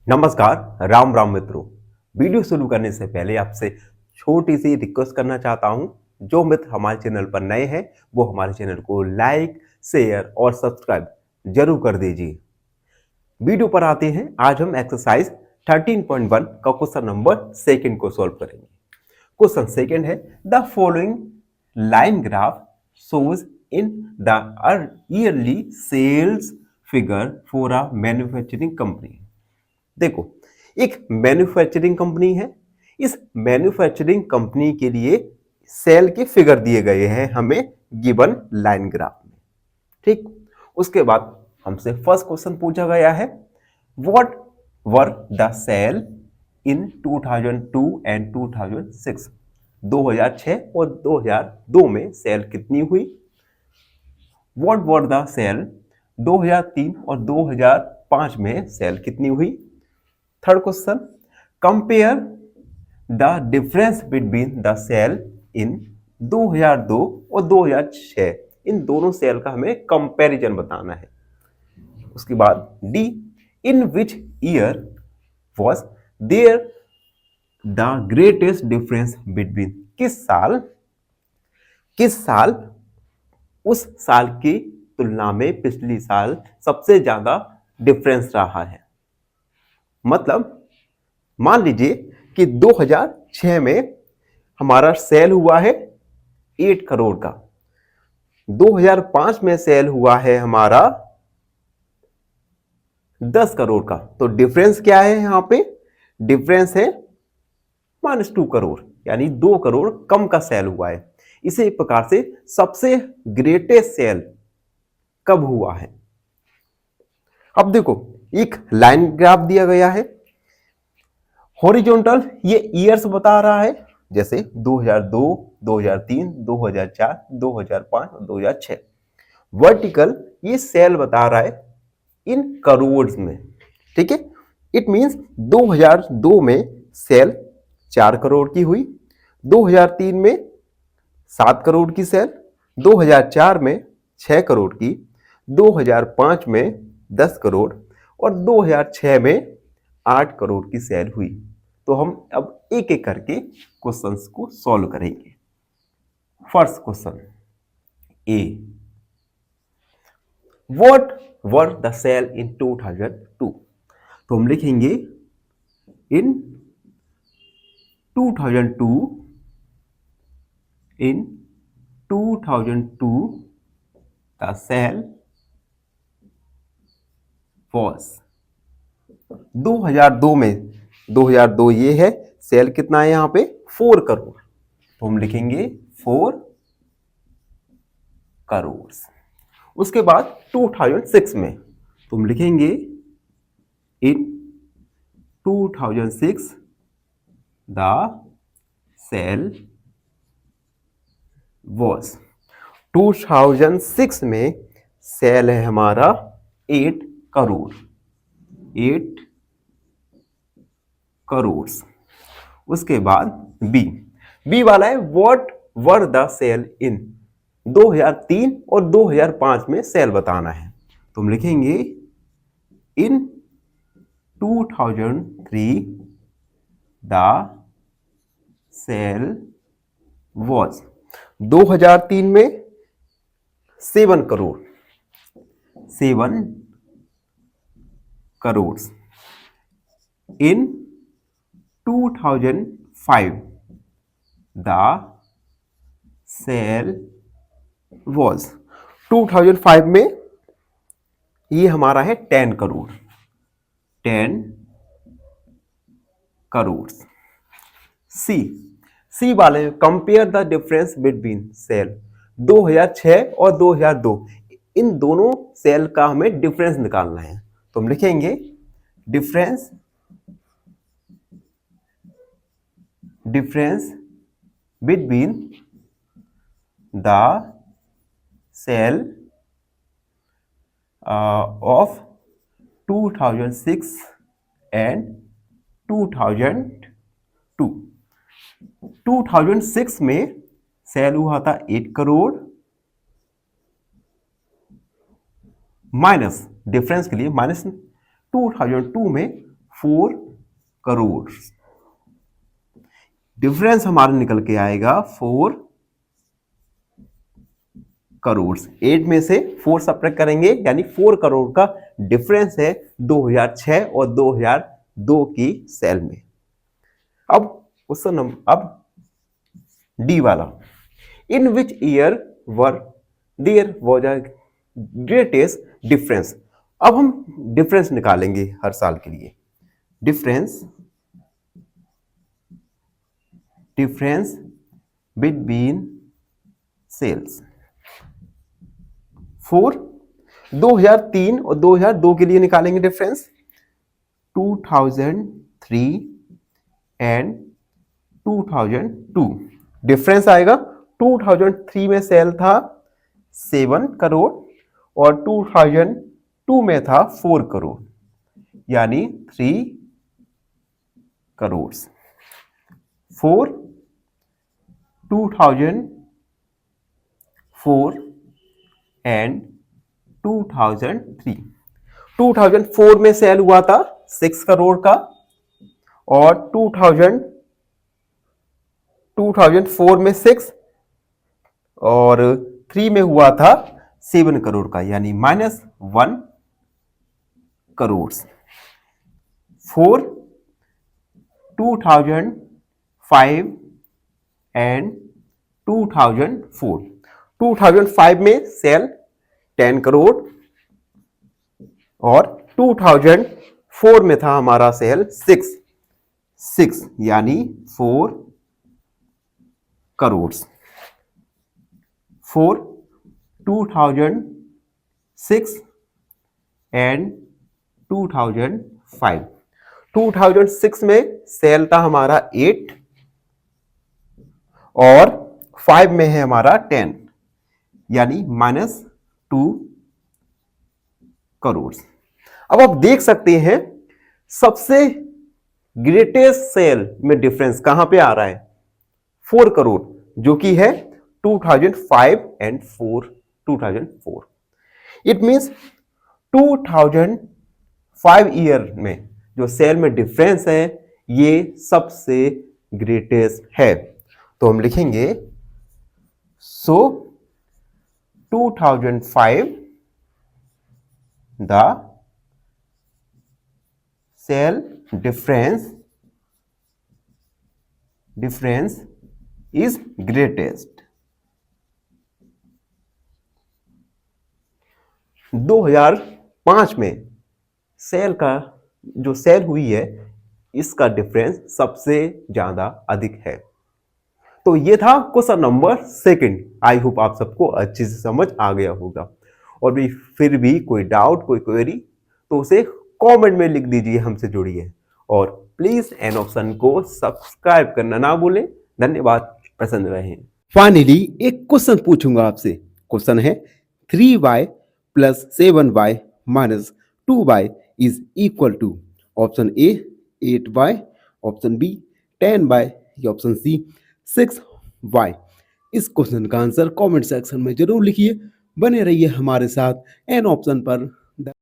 नमस्कार, राम राम मित्रों। वीडियो शुरू करने से पहले आपसे छोटी सी रिक्वेस्ट करना चाहता हूं। जो मित्र हमारे चैनल पर नए हैं वो हमारे चैनल को लाइक, शेयर और सब्सक्राइब जरूर कर दीजिए। वीडियो पर आते हैं। आज हम एक्सरसाइज 13.1 का क्वेश्चन नंबर सेकंड को सॉल्व करेंगे। क्वेश्चन सेकंड है, the following line graph shows in the yearly sales figure for a manufacturing company। देखो, एक मैन्युफैक्चरिंग कंपनी है। इस मैन्युफैक्चरिंग कंपनी के लिए सेल के फिगर दिए गए हैं हमें गिवन लाइन ग्राफ में। ठीक, उसके बाद हमसे फर्स्ट क्वेश्चन पूछा गया है, what were the sale in 2002 and 2006। 2006 और 2002 में सेल कितनी हुई। व्हाट वर द सेल 2003 और 2005 में सेल कितनी हुई। Third question, compare the difference between the sale in 2002 और 2006। इन दोनों सेल का हमें कंपैरिजन बताना है। उसके बाद D, in which year was there the greatest difference between. किस साल उस साल की तुलना में पिछली साल सबसे ज्यादा डिफरेंस रहा है। मतलब मान लीजिए कि 2006 में हमारा सेल हुआ है 8 करोड़ का, 2005 में सेल हुआ है हमारा 10 करोड़ का। तो डिफरेंस क्या है यहां पे? डिफरेंस है -2 करोड़, यानी 2 करोड़ कम का सेल हुआ है। इसी प्रकार से सबसे ग्रेटेस्ट सेल कब हुआ है। अब देखो, एक लाइन ग्राफ दिया गया है। हॉरिजॉन्टल ये ईयर्स बता रहा है, जैसे 2002, 2003, 2004, 2005 और 2006। वर्टिकल ये सेल बता रहा है इन करोड़ में। ठीक है, इट मींस 2002 में सेल 4 करोड़ की हुई, 2003 में 7 करोड़ की सेल, 2004 में 6 करोड़ की, 2005 में 10 करोड़ और 2006 में 8 करोड़ की सेल हुई। तो हम अब एक एक करके क्वेश्चंस को सॉल्व करेंगे। First question A, what were the sale in 2002। तो हम लिखेंगे in 2002, in 2002 the sale was. 2002 में 2002 ये है, सेल कितना है यहां पे 4 करोड़। तो हम लिखेंगे 4 करोड़। उसके बाद 2006 में तो हम लिखेंगे इन 2006 द सेल वॉज। 2006 में सेल है हमारा 8 करोड़, 8 करोड़। उसके बाद बी वाला है, व्हाट वर द सेल इन 2003 और 2005 में सेल बताना है। तो हम लिखेंगे इन 2003 द सेल वॉज। 2003 में 7 करोड़, 7 करोड़। इन 2005 द सेल वॉज। 2005 में ये हमारा है 10 करोड़, 10 करोड़। सी वाले में compare the difference between sale 2006 और 2002। इन दोनों सेल का हमें डिफरेंस निकालना है। तो हम लिखेंगे difference between the sale of 2006 and 2002। 2006 में सेल हुआ था 8 करोड़, माइनस डिफरेंस के लिए माइनस 2002 में 4 करोड़। डिफरेंस हमारा निकल के आएगा 4 करोड़। 8 में से 4 सब्ट्रैक्ट करेंगे यानी 4 करोड़ का डिफरेंस है 2006 और 2002 की सेल में। अब क्वेश्चन अब डी वाला, in which year were there was a greatest difference. अब हम डिफरेंस निकालेंगे हर साल के लिए। डिफरेंस बिटवीन सेल्स 4 2003 और 2002 के लिए निकालेंगे डिफरेंस। 2003 एंड 2002 डिफरेंस आएगा। 2003 में सेल था 7 करोड़ और 2002 में था 4 करोड़ यानी 3 करोड़। 4 2004 एंड 2003। 2004 में सेल हुआ था 6 करोड़ का और 2004 में 6 और 3 में हुआ था 7 करोड़ का यानी -1 करोड़। 4 2005 एंड 2004। 2005 में सेल 10 करोड़ और 2004 में था हमारा सेल 6 यानी 4 करोड़। 4 2006 एंड 2005। 2006 में सेल था हमारा 8 और 5 में है हमारा 10 यानी -2 करोड़। अब आप देख सकते हैं सबसे ग्रेटेस्ट सेल में डिफरेंस कहां पे आ रहा है, 4 करोड़, जो कि है 2005 एंड 2004। इट मींस 2005 ईयर में जो सेल में डिफरेंस है ये सबसे ग्रेटेस्ट है। तो हम लिखेंगे so 2005 the sale difference is greatest. 2005 में सेल का जो सेल हुई है इसका डिफरेंस सबसे ज्यादा अधिक है। तो ये था क्वेश्चन नंबर 2। आई होप आप सबको अच्छे से समझ आ गया होगा। और भी फिर भी कोई डाउट कोई क्वेरी तो उसे कमेंट में लिख दीजिए, हमसे जुड़िए और प्लीज एन ऑप्शन को सब्सक्राइब करना ना भूलें। धन्यवाद, पसंद रहे। फाइनली एक क्वेश्चन पूछूंगा आपसे। क्वेश्चन है 3y + 7y - 2y is equal to option A 8y, option B 10y या ऑप्शन सी 6y। इस क्वेश्चन का आंसर कमेंट सेक्शन में जरूर लिखिए। बने रहिए हमारे साथ एन ऑप्शन पर।